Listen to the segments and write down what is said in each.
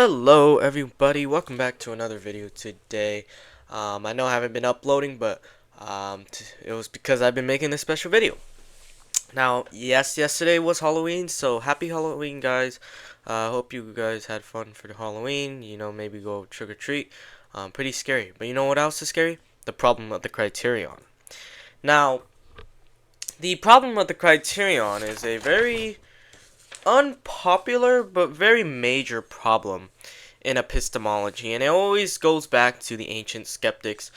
Hello everybody, welcome back to another video today. I know I haven't been uploading, but it was because I've been making this special video. Now, yes, yesterday was Halloween, so happy Halloween, guys. Hope you guys had fun for the Halloween, maybe go trick-or-treat. Pretty scary, but you know what else is scary? The problem of the Criterion. Now, the problem of the Criterion is a very unpopular but very major problem in epistemology, and it always goes back to the ancient skeptics,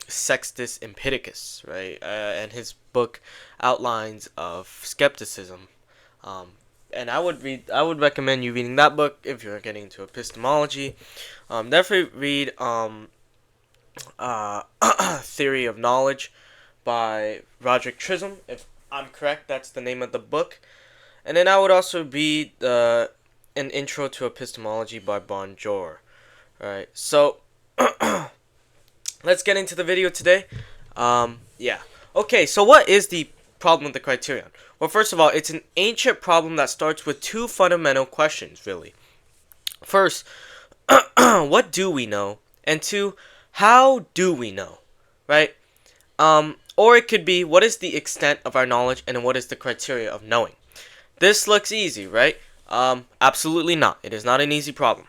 Sextus Empiricus, right? And his book Outlines of Skepticism. And I would recommend you reading that book if you're getting into epistemology. Definitely read Theory of Knowledge by Roderick Chisholm. If I'm correct, that's the name of the book. And then I would also read An Intro to Epistemology by Bonjour. Alright, so let's get into the video today. Okay, so what is the problem with the Criterion? Well, first of all, it's an ancient problem that starts with two fundamental questions, really. First, what do we know? And two, how do we know? Right? Or it could be, what is the extent of our knowledge and what is the criteria of knowing? This looks easy, right? Absolutely not. It is not an easy problem.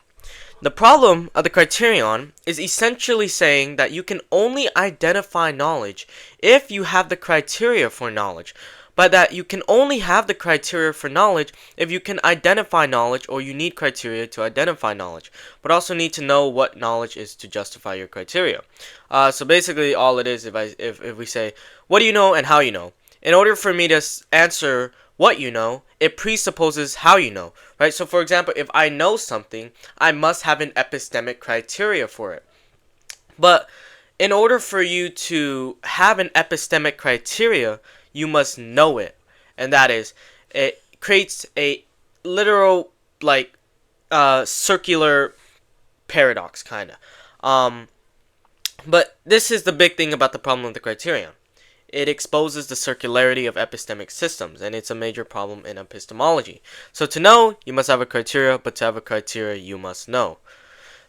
The problem of the Criterion is essentially saying that you can only identify knowledge if you have the criteria for knowledge, but that you can only have the criteria for knowledge if you can identify knowledge, or you need criteria to identify knowledge, but also need to know what knowledge is to justify your criteria. So basically all it is, if we say, what do you know and how you know? In order for me to answer what you know, it presupposes how you know, right? So for example, if I know something, I must have an epistemic criteria for it. But in order for you to have an epistemic criteria, you must know it. And that is, it creates a literal, circular paradox, kind of. But this is the big thing about the problem of the Criterion. It exposes the circularity of epistemic systems, and it's a major problem in epistemology. So to know, you must have a criteria, but to have a criteria, you must know.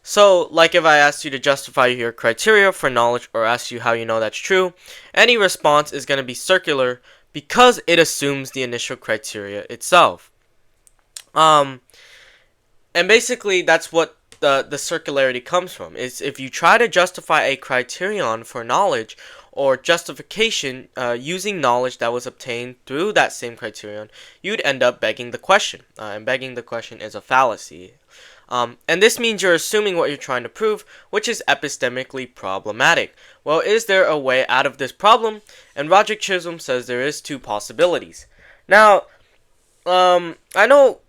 So, like if I asked you to justify your criteria for knowledge, or ask you how you know that's true, any response is going to be circular because it assumes the initial criteria itself. And basically, that's what the circularity comes from. Is if you try to justify a criterion for knowledge, or justification using knowledge that was obtained through that same criterion, you'd end up begging the question. And begging the question is a fallacy. And this means you're assuming what you're trying to prove, which is epistemically problematic. Well, is there a way out of this problem? And Roderick Chisholm says there is two possibilities. Now, I know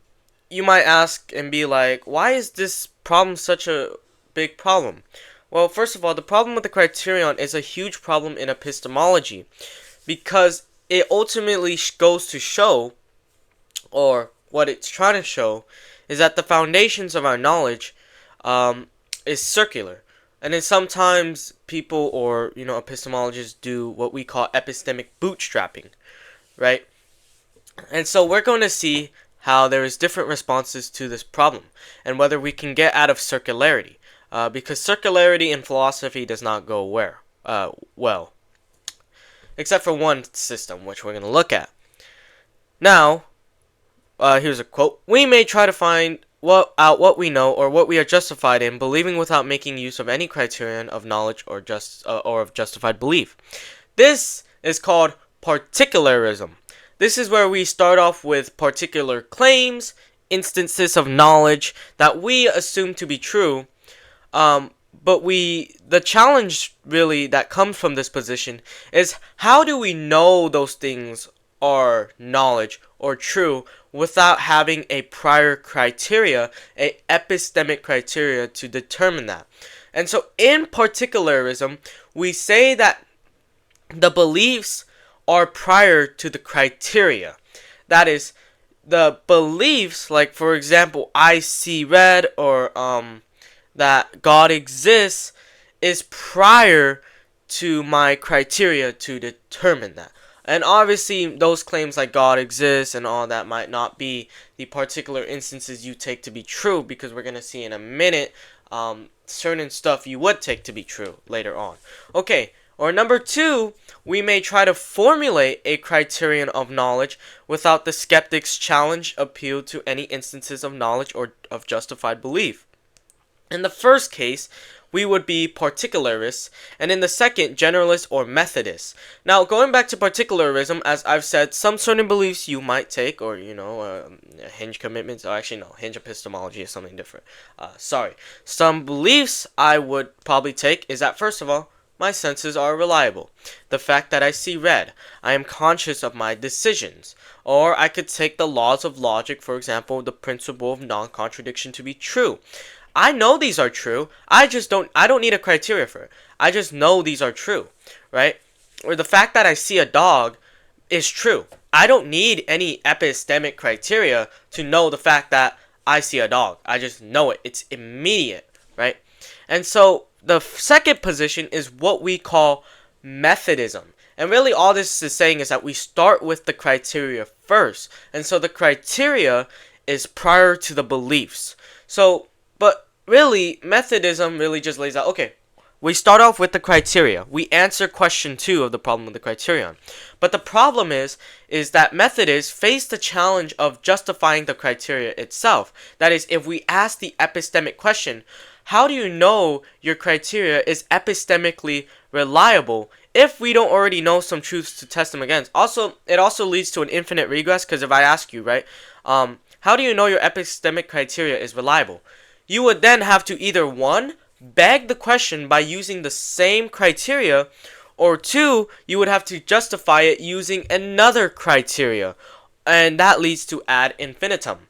you might ask and be like, why is this problem such a big problem? Well, first of all, the problem with the Criterion is a huge problem in epistemology, because it ultimately goes to show, or what it's trying to show, is that the foundations of our knowledge is circular. And then sometimes people, or epistemologists, do what we call epistemic bootstrapping, right? And so we're going to see how there is different responses to this problem, and whether we can get out of circularity. Because circularity in philosophy does not go well. Except for one system, which we're going to look at. Now, here's a quote. We may try to find out what we know, or what we are justified in, believing without making use of any criterion of knowledge or of justified belief. This is called particularism. This is where we start off with particular claims, instances of knowledge that we assume to be true. But the challenge really that comes from this position is, how do we know those things are knowledge or true without having a prior criteria, a epistemic criteria to determine that? And so in particularism, we say that the beliefs are prior to the criteria. That is, the beliefs, like for example, I see red, or that God exists, is prior to my criteria to determine that. And obviously, those claims like God exists and all that might not be the particular instances you take to be true, because we're going to see in a minute certain stuff you would take to be true later on. Okay, or number two, we may try to formulate a criterion of knowledge without the skeptic's challenge appeal to any instances of knowledge or of justified belief. In the first case, we would be particularists, and in the second, generalists or methodists. Now, going back to particularism, as I've said, some certain beliefs you might take, or, hinge commitments, or actually, no, hinge epistemology is something different. Some beliefs I would probably take is that, first of all, my senses are reliable. The fact that I see red, I am conscious of my decisions. Or I could take the laws of logic, for example, the principle of non-contradiction to be true. I know these are true. I don't need a criteria for it. I just know these are true, right? Or the fact that I see a dog is true. I don't need any epistemic criteria to know the fact that I see a dog. I just know it. It's immediate, right? And so the second position is what we call Methodism. And really all this is saying is that we start with the criteria first. And so the criteria is prior to the beliefs. But really, Methodism really just lays out, okay, we start off with the criteria. We answer question 2 of the problem of the criterion. But the problem is that Methodists face the challenge of justifying the criteria itself. That is, if we ask the epistemic question, how do you know your criteria is epistemically reliable if we don't already know some truths to test them against? It also leads to an infinite regress, because if I ask you, right, how do you know your epistemic criteria is reliable? You would then have to either 1, beg the question by using the same criteria, or 2, you would have to justify it using another criteria, and that leads to ad infinitum.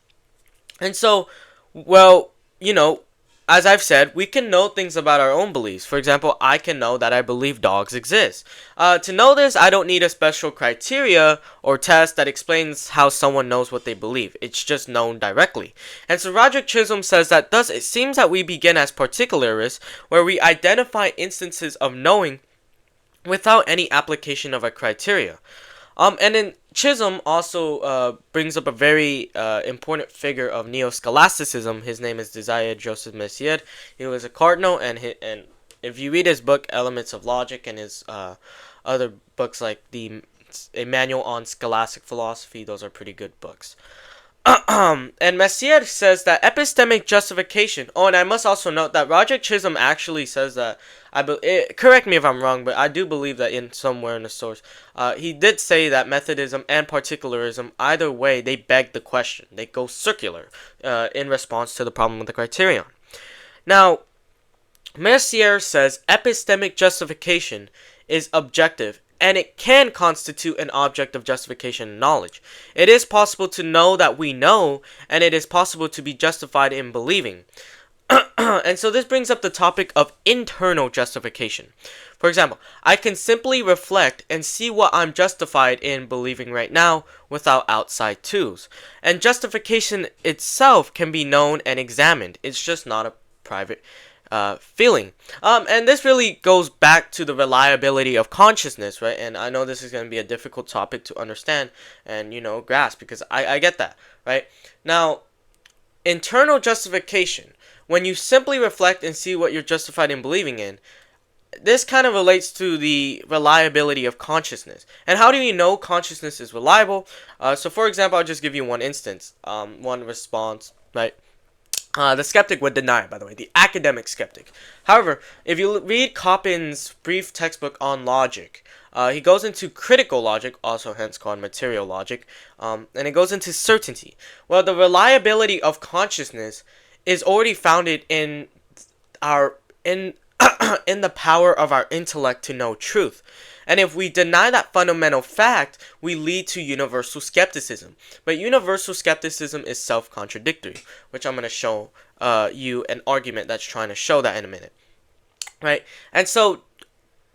And so, well, as I've said, we can know things about our own beliefs. For example, I can know that I believe dogs exist. To know this, I don't need a special criteria or test that explains how someone knows what they believe. It's just known directly. And so Roderick Chisholm says that thus it seems that we begin as particularists, where we identify instances of knowing without any application of a criteria. And then Chisholm also brings up a very important figure of neo-scholasticism. His name is Desire Joseph Messier. He was a cardinal, and if you read his book Elements of Logic and his other books like A Manual on Scholastic Philosophy, those are pretty good books. And Messier says that epistemic justification. Oh, and I must also note that Roderick Chisholm actually says that. Correct me if I'm wrong, but I do believe that in somewhere in the source, he did say that Methodism and particularism, either way, they beg the question. They go circular in response to the problem with the criterion. Now, Messier says epistemic justification is objective, and it can constitute an object of justification and knowledge. It is possible to know that we know, and it is possible to be justified in believing. And so this brings up the topic of internal justification. For example, I can simply reflect and see what I'm justified in believing right now without outside tools. And justification itself can be known and examined. It's just not a private feeling. And this really goes back to the reliability of consciousness, right? And I know this is going to be a difficult topic to understand and, grasp, because I get that, right? Now, internal justification, when you simply reflect and see what you're justified in believing in, this kind of relates to the reliability of consciousness. And how do you know consciousness is reliable? So, for example, I'll just give you one instance, one response, right? The skeptic would deny it, by the way, the academic skeptic. However, if you read Coppin's brief textbook on logic, he goes into critical logic, also hence called material logic, and it goes into certainty. Well, the reliability of consciousness is already founded in in the power of our intellect to know truth. And if we deny that fundamental fact, we lead to universal skepticism. But universal skepticism is self-contradictory, which I'm going to show you an argument that's trying to show that in a minute. Right? And so,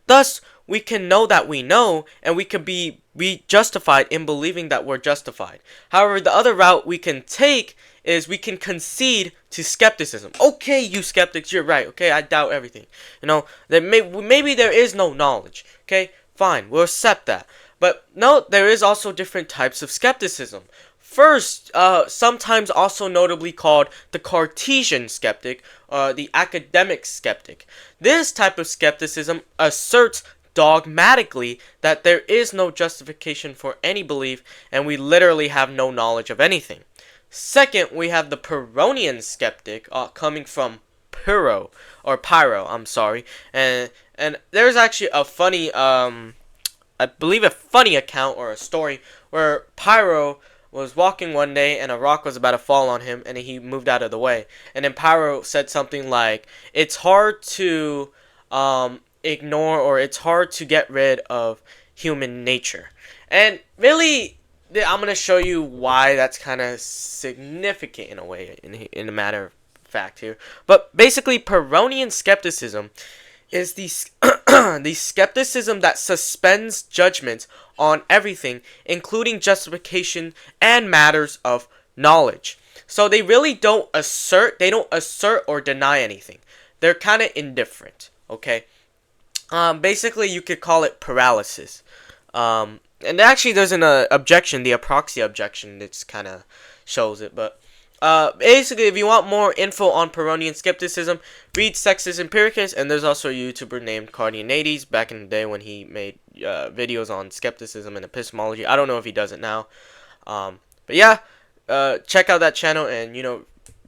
thus, we can know that we know, and we can be justified in believing that we're justified. However, the other route we can take is we can concede to skepticism. Okay, you skeptics, you're right. Okay, I doubt everything. That maybe there is no knowledge. Okay, fine, we'll accept that. But note, there is also different types of skepticism. First, sometimes also notably called the Cartesian skeptic, the academic skeptic. This type of skepticism asserts dogmatically that there is no justification for any belief and we literally have no knowledge of anything. Second, we have the Pyrrhonian skeptic, coming from Pyrrho, I'm sorry, and there's actually a funny, I believe a funny account or a story where Pyrrho was walking one day and a rock was about to fall on him and he moved out of the way. And then Pyrrho said something like, it's hard to ignore, or it's hard to get rid of human nature. And really, I'm going to show you why that's kind of significant in a way, in a matter of fact here. But basically, Pyrrhonian skepticism is the the skepticism that suspends judgment on everything, including justification and matters of knowledge. So they really don't assert or deny anything. They're kind of indifferent, okay? Basically, you could call it paralysis. And actually, there's an objection, the aproxia objection, that kind of shows it. But basically, if you want more info on Pyrrhonian skepticism, read Sextus Empiricus, and there's also a YouTuber named Cardianades back in the day when he made videos on skepticism and epistemology. I don't know if he does it now. But yeah, check out that channel and,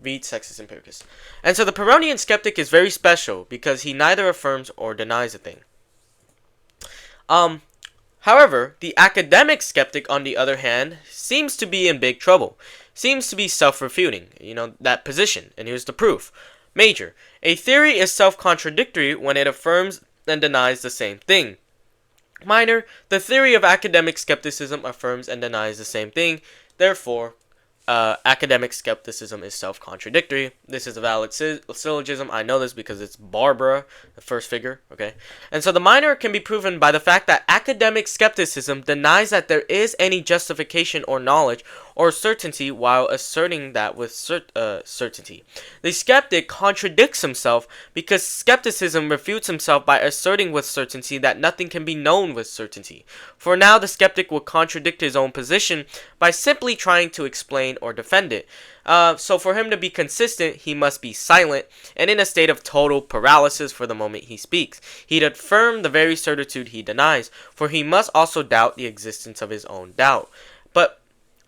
read Sextus Empiricus. And so the Pyrrhonian skeptic is very special because he neither affirms or denies a thing. However, the academic skeptic, on the other hand, seems to be in big trouble. Seems to be self-refuting, that position. And here's the proof. Major. A theory is self-contradictory when it affirms and denies the same thing. Minor. The theory of academic skepticism affirms and denies the same thing. Therefore, academic skepticism is self-contradictory. This is a valid syllogism. I know this because it's Barbara, the first figure, okay? And so the minor can be proven by the fact that academic skepticism denies that there is any justification or knowledge or certainty while asserting that with certainty. The skeptic contradicts himself because skepticism refutes himself by asserting with certainty that nothing can be known with certainty. For now, the skeptic will contradict his own position by simply trying to explain or defend it. So for him to be consistent, he must be silent and in a state of total paralysis for the moment he speaks. He'd affirm the very certitude he denies, for he must also doubt the existence of his own doubt.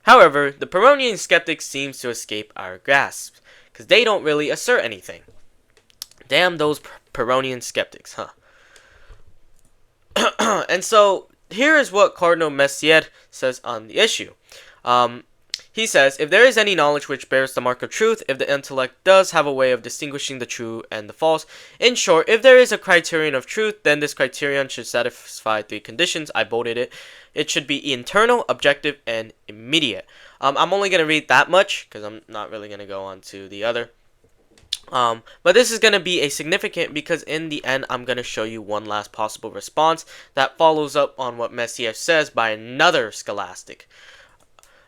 However, the Pyrrhonian skeptic seems to escape our grasp, because they don't really assert anything. Damn those Pyrrhonian skeptics, huh? And so, here is what Cardinal Messier says on the issue. He says, if there is any knowledge which bears the mark of truth, if the intellect does have a way of distinguishing the true and the false, in short, if there is a criterion of truth, then this criterion should satisfy three conditions. I bolded it. It should be internal, objective, and immediate. I'm only going to read that much, because I'm not really going to go on to the other. But this is going to be a significant, because in the end, I'm going to show you one last possible response that follows up on what Messier says by another scholastic.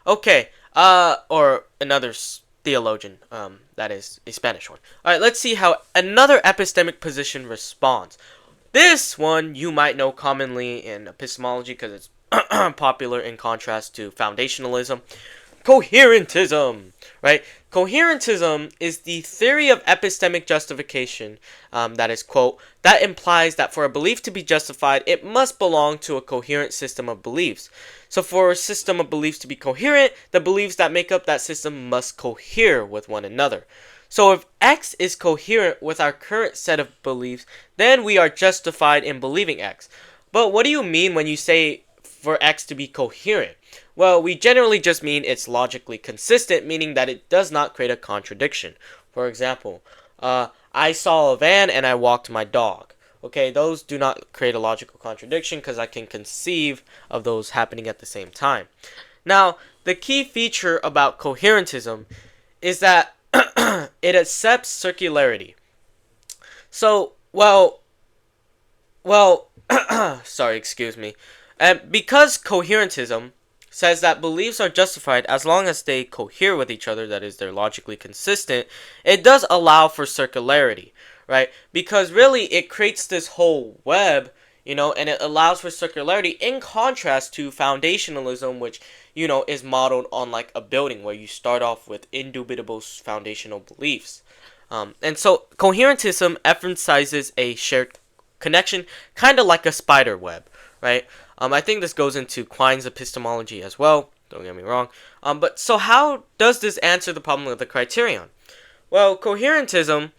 Okay. Or another theologian, that is a Spanish one. Alright, let's see how another epistemic position responds. This one you might know commonly in epistemology because it's popular in contrast to foundationalism. Coherentism, right? Coherentism is the theory of epistemic justification, that is, quote, that implies that for a belief to be justified, it must belong to a coherent system of beliefs. So for a system of beliefs to be coherent, the beliefs that make up that system must cohere with one another. So if X is coherent with our current set of beliefs, then we are justified in believing X. But what do you mean when you say for X to be coherent? Well, we generally just mean it's logically consistent, meaning that it does not create a contradiction. For example, I saw a van and I walked my dog. Okay, those do not create a logical contradiction because I can conceive of those happening at the same time. Now, the key feature about coherentism is that it accepts circularity. So, sorry, excuse me. And because coherentism says that beliefs are justified as long as they cohere with each other, that is, they're logically consistent, it does allow for circularity, right? Because really, it creates this whole web, and it allows for circularity in contrast to foundationalism, which, is modeled on like a building where you start off with indubitable foundational beliefs. And so coherentism emphasizes a shared connection, kind of like a spider web, right? I think this goes into Quine's epistemology as well. Don't get me wrong. But so how does this answer the problem of the criterion? Well, coherentism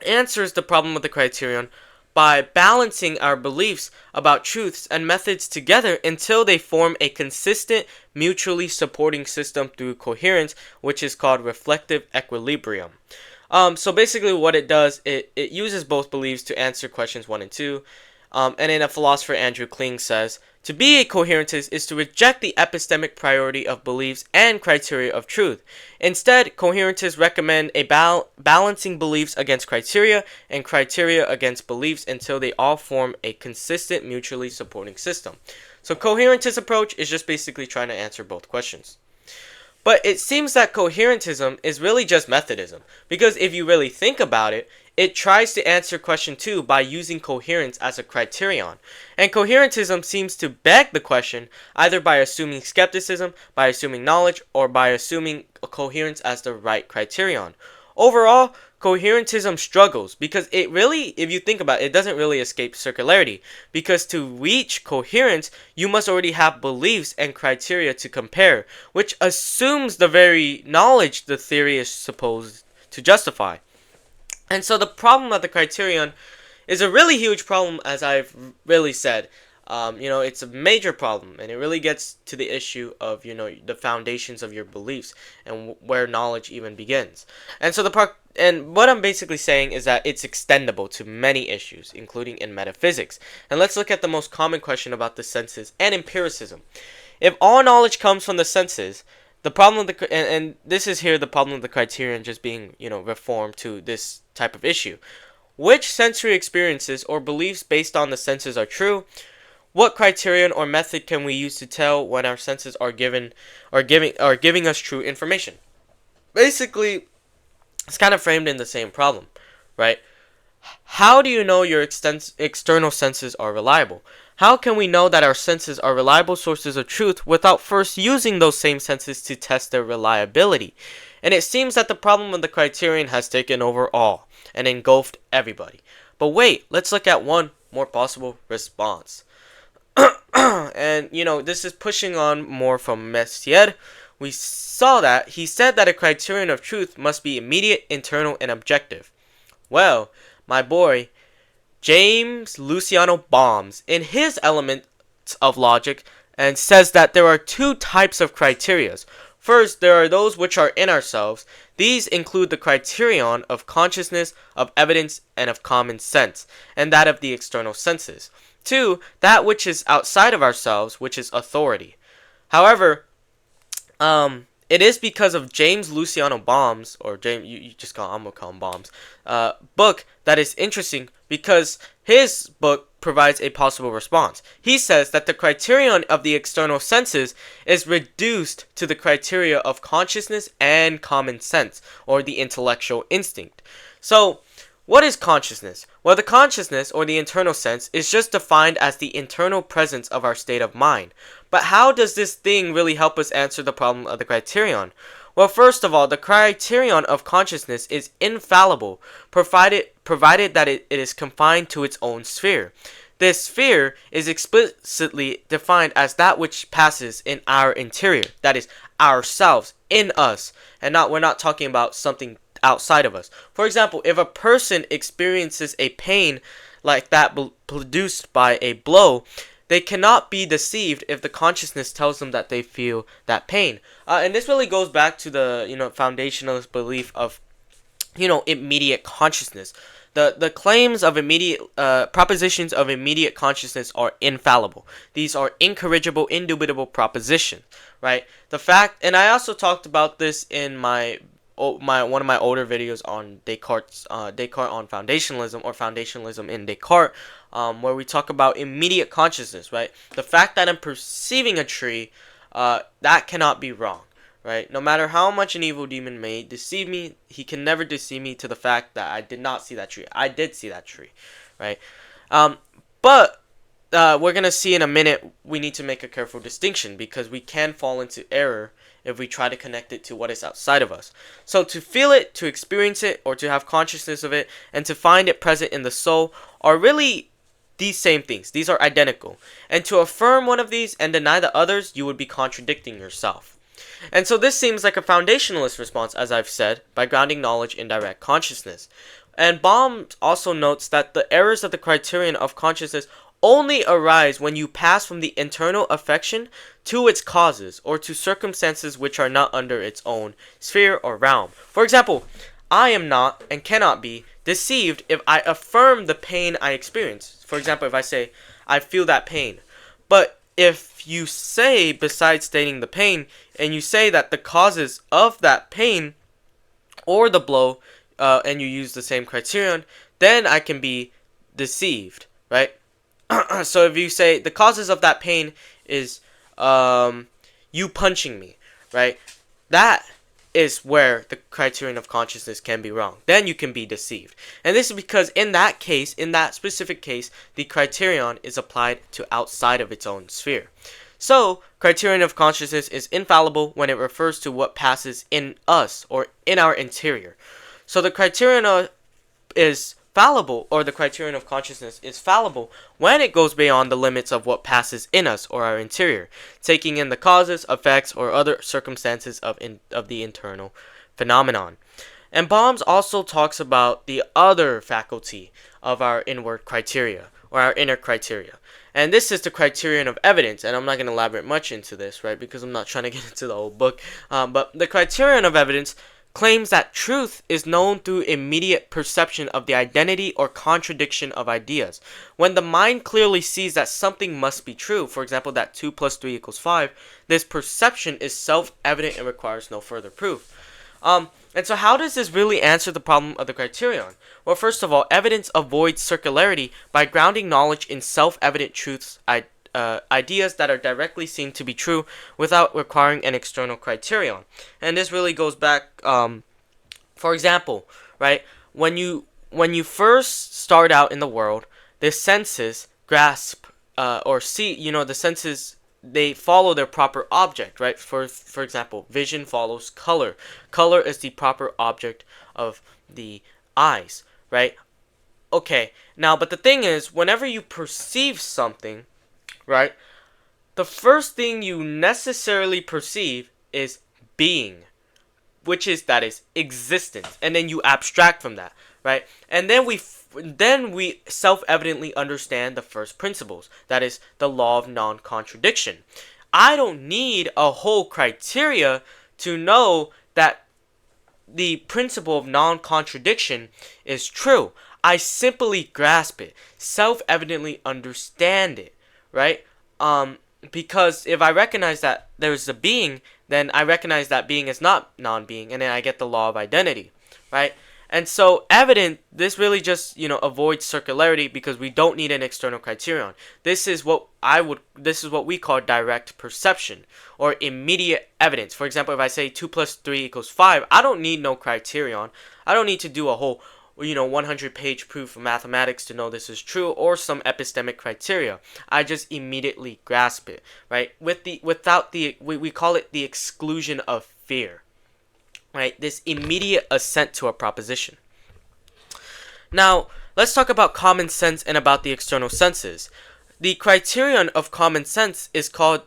answers the problem of the criterion by balancing our beliefs about truths and methods together until they form a consistent, mutually supporting system through coherence, which is called reflective equilibrium. So basically what it does, it uses both beliefs to answer questions 1 and 2. And then a philosopher, Andrew Kling, says, to be a coherentist is to reject the epistemic priority of beliefs and criteria of truth. Instead, coherentists recommend a balancing beliefs against criteria and criteria against beliefs until they all form a consistent, mutually supporting system. So coherentist approach is just basically trying to answer both questions. But it seems that coherentism is really just Methodism, because if you really think about it, it tries to answer question 2 by using coherence as a criterion. And coherentism seems to beg the question either by assuming skepticism, by assuming knowledge, or by assuming coherence as the right criterion. Overall, coherentism struggles because it really, if you think about it, it doesn't really escape circularity. Because to reach coherence, you must already have beliefs and criteria to compare, which assumes the very knowledge the theory is supposed to justify. And so the problem of the criterion is a really huge problem, as I've really said. It's a major problem, and it really gets to the issue of, the foundations of your beliefs and where knowledge even begins. And so and what I'm basically saying is that it's extendable to many issues, including in metaphysics. And let's look at the most common question about the senses and empiricism. If all knowledge comes from the senses, the problem of and this is here the problem of the criterion just being, reformed to this type of issue. Which sensory experiences or beliefs based on the senses are true? What criterion or method can we use to tell when our senses are giving us true information? Basically, it's kind of framed in the same problem, right? How do you know your external senses are reliable? How can we know that our senses are reliable sources of truth without first using those same senses to test their reliability? And it seems that the problem of the criterion has taken over all and engulfed everybody. But wait, let's look at one more possible response. And, this is pushing on more from Messier. We saw that he said that a criterion of truth must be immediate, internal, and objective. Well, my boy, James Luciano Bombs, in his Elements of Logic, and says that there are 2 types of criterias. First, there are those which are in ourselves. These include the criterion of consciousness, of evidence, and of common sense, and that of the external senses. 2, that which is outside of ourselves, which is authority. However, it is because of James Luciano Bombs, or James, you just I'm gonna call him Bombs, book that is interesting because his book provides a possible response. He says that the criterion of the external senses is reduced to the criteria of consciousness and common sense, or the intellectual instinct. So, what is consciousness? Well, the consciousness, or the internal sense, is just defined as the internal presence of our state of mind. But how does this thing really help us answer the problem of the criterion? Well, first of all, the criterion of consciousness is infallible, provided that it is confined to its own sphere. This sphere is explicitly defined as that which passes in our interior, that is, ourselves, in us, and we're not talking about something outside of us. For example, if a person experiences a pain like that produced by a blow, they cannot be deceived if the consciousness tells them that they feel that pain. And this really goes back to the foundationalist belief of immediate consciousness. The claims of immediate propositions of immediate consciousness are infallible. These are incorrigible, indubitable propositions, right? The fact, and I also talked about this in one of my older videos on Descartes on foundationalism, or foundationalism in Descartes, where we talk about immediate consciousness, right? The fact that I'm perceiving a tree, that cannot be wrong, right? No matter how much an evil demon may deceive me, he can never deceive me to the fact that I did not see that tree. I did see that tree, right? But we're going to see in a minute we need to make a careful distinction, because we can fall into error if we try to connect it to what is outside of us. So to feel it, to experience it, or to have consciousness of it, and to find it present in the soul are really these same things. These are identical. And to affirm one of these and deny the others, you would be contradicting yourself. And so this seems like a foundationalist response, as I've said, by grounding knowledge in direct consciousness. And Baum also notes that the errors of the criterion of consciousness only arise when you pass from the internal affection to its causes, or to circumstances which are not under its own sphere or realm. For example, I am not and cannot be deceived if I affirm the pain I experience. For example, if I say, I feel that pain. But if you say, besides stating the pain, and you say that the causes of that pain or the blow, and you use the same criterion, then I can be deceived, right? So if you say the causes of that pain is you punching me, right? That is where the criterion of consciousness can be wrong. Then you can be deceived. And this is because in that case, in that specific case, the criterion is applied to outside of its own sphere. So, criterion of consciousness is infallible when it refers to what passes in us or in our interior. So the criterion is fallible, or the criterion of consciousness is fallible when it goes beyond the limits of what passes in us or our interior, taking in the causes, effects, or other circumstances of the internal phenomenon. And Baum also talks about the other faculty of our inward criteria, or our inner criteria. And this is the criterion of evidence, and I'm not going to elaborate much into this, right, because I'm not trying to get into the whole book. But the criterion of evidence claims that truth is known through immediate perception of the identity or contradiction of ideas. When the mind clearly sees that something must be true, for example, that 2 plus 3 equals 5, this perception is self-evident and requires no further proof. And so how does this really answer the problem of the criterion? Well, first of all, evidence avoids circularity by grounding knowledge in self-evident truths, ideas that are directly seen to be true without requiring an external criterion. And this really goes back, for example, right, when you first start out in the world, the senses grasp or see, the senses, they follow their proper object, right? For example, vision follows color. Color is the proper object of the eyes, right? Okay, now, but the thing is, whenever you perceive something, right, the first thing you necessarily perceive is being, which is existence, and then you abstract from that, right? And then we self-evidently understand the first principles, that is the law of non-contradiction. I don't need a whole criteria to know that the principle of non-contradiction is true. I simply grasp it, self-evidently understand it, right? Because if I recognize that there's a being, then I recognize that being is not non-being, and then I get the law of identity, right? And so this really just, avoids circularity, because we don't need an external criterion. This is what we call direct perception, or immediate evidence. For example, if I say 2 plus 3 equals 5, I don't need no criterion. I don't need to do a whole 100-page proof of mathematics to know this is true, or some epistemic criteria. I just immediately grasp it, right? We call it the exclusion of fear, right? This immediate assent to a proposition. Now, let's talk about common sense and about the external senses. The criterion of common sense is called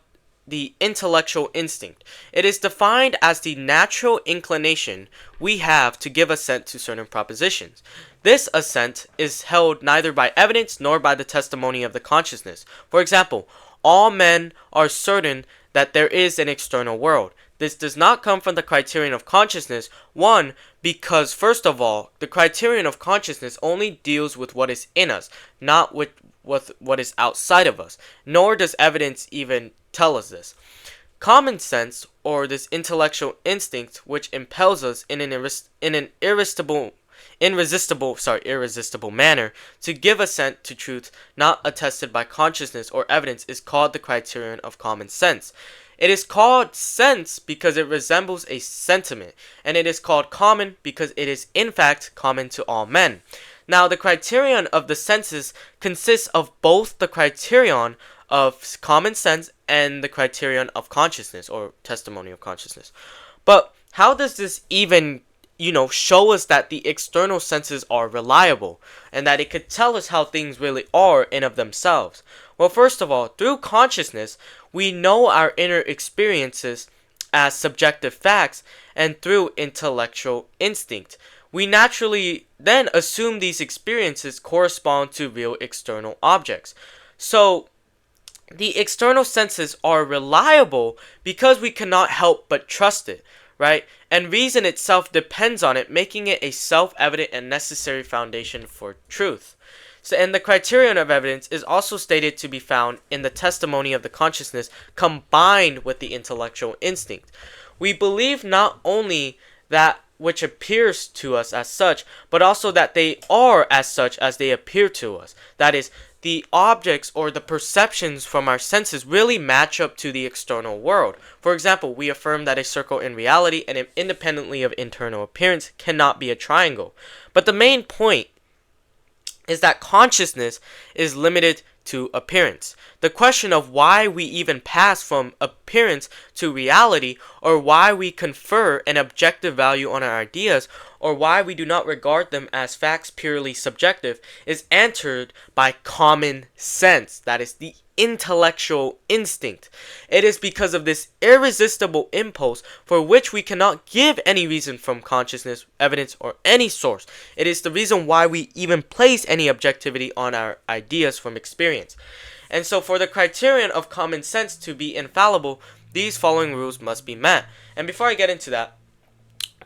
the intellectual instinct. It is defined as the natural inclination we have to give assent to certain propositions. This assent is held neither by evidence nor by the testimony of the consciousness. For example, all men are certain that there is an external world. This does not come from the criterion of consciousness. One, because first of all, the criterion of consciousness only deals with what is in us, not with what is outside of us. Nor does evidence even tell us this. Common sense, or this intellectual instinct, which impels us in an irresistible manner to give assent to truth not attested by consciousness or evidence, is called the criterion of common sense. It is called sense because it resembles a sentiment, and it is called common because it is in fact common to all men. Now, the criterion of the senses consists of both the criterion of common sense and the criterion of consciousness, or testimony of consciousness. But how does this even, show us that the external senses are reliable and that it could tell us how things really are in of themselves? Well, first of all, through consciousness, we know our inner experiences as subjective facts, and through intellectual instinct, we naturally then assume these experiences correspond to real external objects. So, the external senses are reliable because we cannot help but trust it, right? And reason itself depends on it, making it a self-evident and necessary foundation for truth. So, and the criterion of evidence is also stated to be found in the testimony of the consciousness combined with the intellectual instinct. We believe not only that which appears to us as such, but also that they are as such as they appear to us. That is, the objects or the perceptions from our senses really match up to the external world. For example, we affirm that a circle in reality and independently of internal appearance cannot be a triangle. But the main point is that consciousness is limited to appearance. The question of why we even pass from appearance to reality, or why we confer an objective value on our ideas, or why we do not regard them as facts purely subjective, is answered by common sense. That is the intellectual instinct. It is because of this irresistible impulse for which we cannot give any reason from consciousness, evidence, or any source. It is the reason why we even place any objectivity on our ideas from experience. And so for the criterion of common sense to be infallible, these following rules must be met. And before I get into that,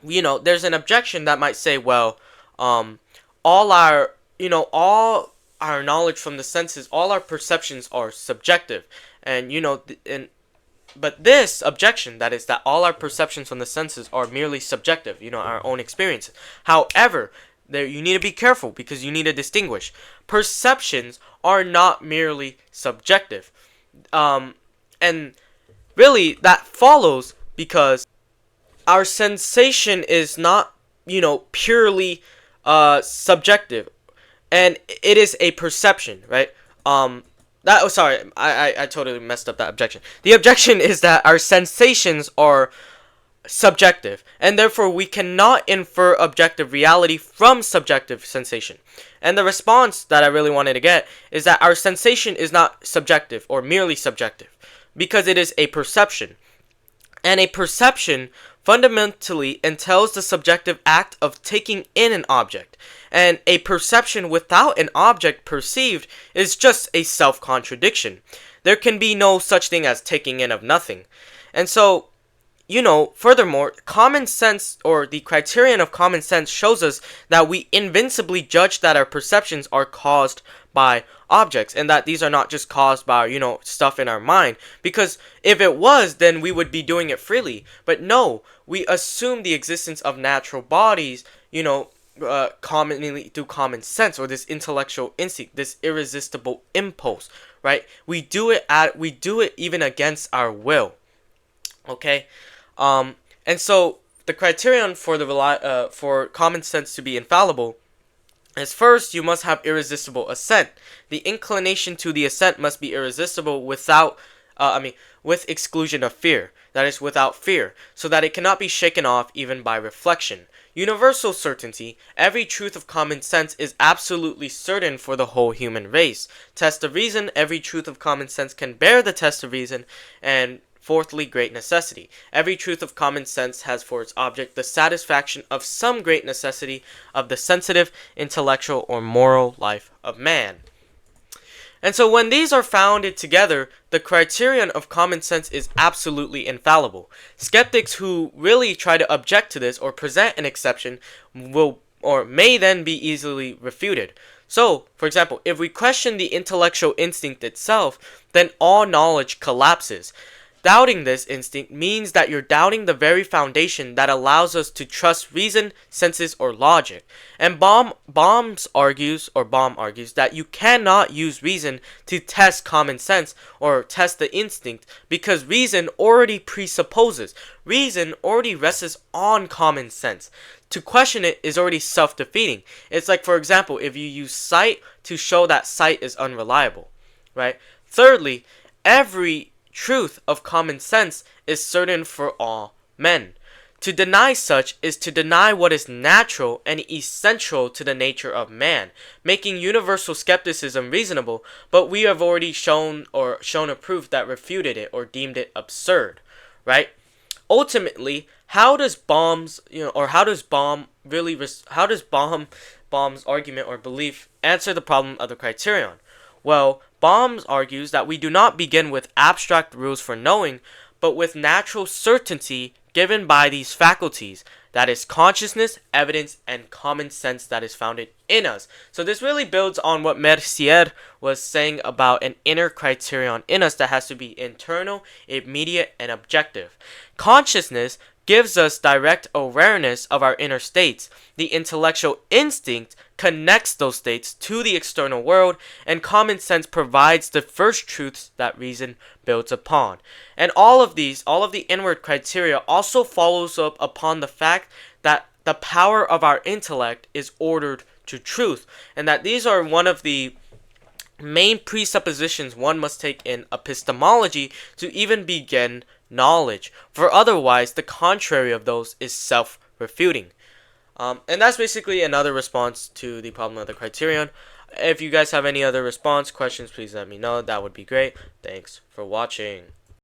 there's an objection that might say, well, all our knowledge from the senses, all our perceptions are subjective. And, but this objection, that is that all our perceptions from the senses are merely subjective, our own experiences. However, there you need to be careful because you need to distinguish. Perceptions are not merely subjective. And really that follows because our sensation is not, purely subjective, and it is a perception, right? I totally messed up that objection. The objection is that our sensations are subjective, and therefore we cannot infer objective reality from subjective sensation. And the response that I really wanted to get is that our sensation is not subjective or merely subjective, because it is a perception. And a perception fundamentally entails the subjective act of taking in an object. And a perception without an object perceived is just a self-contradiction. There can be no such thing as taking in of nothing. And so, furthermore, common sense, or the criterion of common sense, shows us that we invincibly judge that our perceptions are caused by objects, and that these are not just caused by, stuff in our mind. Because if it was, then we would be doing it freely. But no, we assume the existence of natural bodies, commonly through common sense, or this intellectual instinct, this irresistible impulse, right? We do it even against our will. Okay, and so the criterion for common sense to be infallible is, first, you must have irresistible assent. The inclination to the assent must be irresistible with exclusion of fear. That is, without fear, so that it cannot be shaken off even by reflection. Universal certainty. Every truth of common sense is absolutely certain for the whole human race. Test of reason. Every truth of common sense can bear the test of reason. And fourthly, great necessity. Every truth of common sense has for its object the satisfaction of some great necessity of the sensitive, intellectual, or moral life of man. And so when these are founded together, the criterion of common sense is absolutely infallible. Skeptics who really try to object to this or present an exception may then be easily refuted. So, for example, if we question the intellectual instinct itself, then all knowledge collapses. Doubting this instinct means that you're doubting the very foundation that allows us to trust reason, senses, or logic. And Baum argues that you cannot use reason to test common sense or test the instinct, because reason already presupposes. Reason already rests on common sense. to question it is already self-defeating. It's like, for example, if you use sight to show that sight is unreliable, right? Thirdly, every truth of common sense is certain for all men. To deny such is to deny what is natural and essential to the nature of man, making universal skepticism reasonable, but we have already shown a proof that refuted it or deemed it absurd, right? Ultimately, how does Bohm's argument or belief answer the problem of the criterion? Well, Bohm's argues that we do not begin with abstract rules for knowing, but with natural certainty given by these faculties, that is consciousness, evidence, and common sense that is founded in us. So this really builds on what Mercier was saying about an inner criterion in us that has to be internal, immediate, and objective. Consciousness gives us direct awareness of our inner states. The intellectual instinct connects those states to the external world, and common sense provides the first truths that reason builds upon. And all of the inward criteria also follows up upon the fact that the power of our intellect is ordered to truth, and that these are one of the main presuppositions one must take in epistemology to even begin knowledge, for otherwise the contrary of those is self-refuting. And that's basically another response to the problem of the criterion. If you guys have any other response, questions, please let me know. That would be great. Thanks for watching.